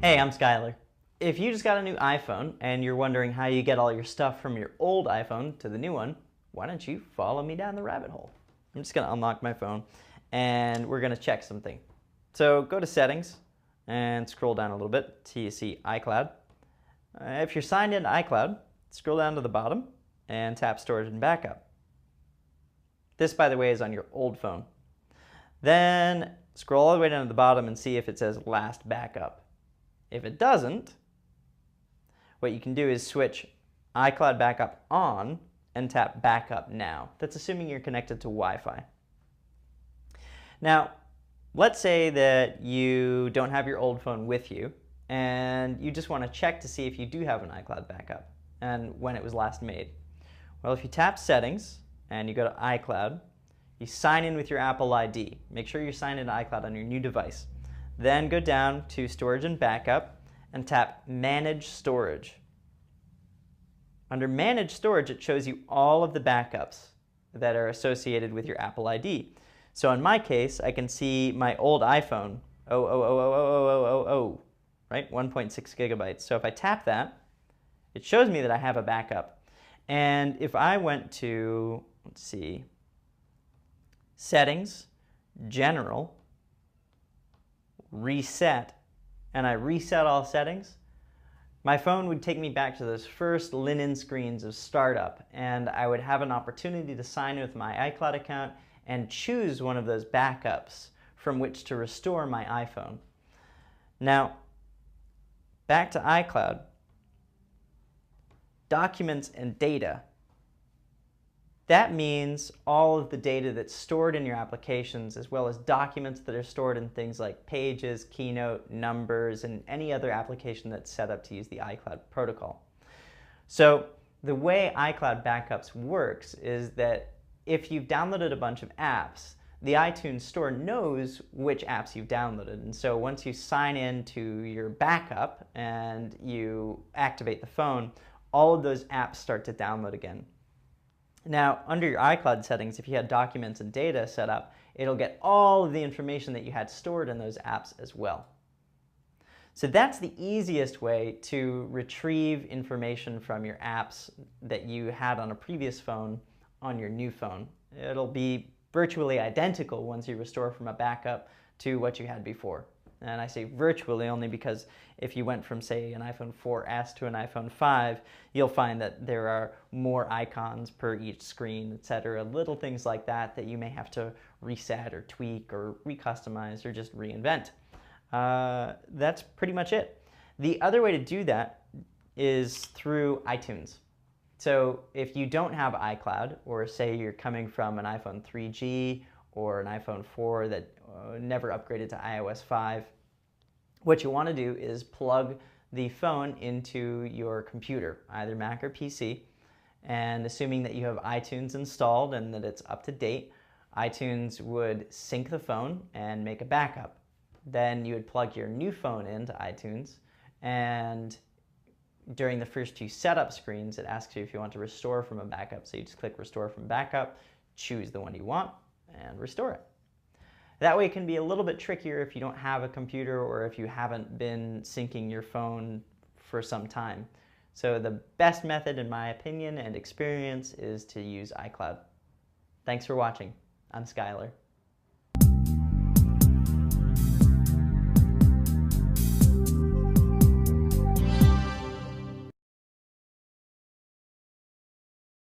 Hey, I'm Skylar. If you just got a new iPhone and you're wondering how you get all your stuff from your old iPhone to the new one, why don't you follow me down the rabbit hole? I'm just going to unlock my phone and we're going to check something. So go to Settings and scroll down a little bit till you see iCloud. If you're signed into iCloud, scroll down to the bottom and tap Storage and Backup. This, by the way, is on your old phone. Then scroll all the way down to the bottom and see if it says Last Backup. If it doesn't, what you can do is switch iCloud Backup on and tap Backup Now. That's assuming you're connected to Wi-Fi. Now, let's say that you don't have your old phone with you and you just want to check to see if you do have an iCloud backup and when it was last made. Well, if you tap Settings and you go to iCloud, you sign in with your Apple ID. Make sure you're signed into iCloud on your new device. Then go down to Storage and Backup and tap Manage Storage. Under Manage Storage, it shows you all of the backups that are associated with your Apple ID. So in my case, I can see my old iPhone, right? 1.6 gigabytes. So if I tap that, it shows me that I have a backup. And if I went to, let's see, Settings, General, Reset, and I reset all settings, my phone would take me back to those first linen screens of startup, and I would have an opportunity to sign in with my iCloud account and choose one of those backups from which to restore my iPhone. Now, back to iCloud, Documents and Data. That means all of the data that's stored in your applications, as well as documents that are stored in things like Pages, Keynote, Numbers, and any other application that's set up to use the iCloud protocol. So the way iCloud Backups works is that if you've downloaded a bunch of apps, the iTunes Store knows which apps you've downloaded. And so once you sign in to your backup and you activate the phone, all of those apps start to download again. Now, under your iCloud settings, if you had Documents and Data set up, it'll get all of the information that you had stored in those apps as well. So that's the easiest way to retrieve information from your apps that you had on a previous phone on your new phone. It'll be virtually identical once you restore from a backup to what you had before. And I say virtually only because if you went from, say, an iPhone 4S to an iPhone 5, you'll find that there are more icons per each screen, etc. Little things like that that you may have to reset or tweak or recustomize or just reinvent. That's pretty much it. The other way to do that is through iTunes. So if you don't have iCloud, or say you're coming from an iPhone 3G or an iPhone 4 that never upgraded to iOS 5, what you want to do is plug the phone into your computer, either Mac or PC, and assuming that you have iTunes installed and that it's up to date, iTunes would sync the phone and make a backup. Then you would plug your new phone into iTunes, and during the first two setup screens, it asks you if you want to restore from a backup. So you just click Restore from Backup, choose the one you want, and restore it. That way it can be a little bit trickier if you don't have a computer or if you haven't been syncing your phone for some time. So the best method, in my opinion and experience, is to use iCloud. Thanks for watching. I'm Skylar.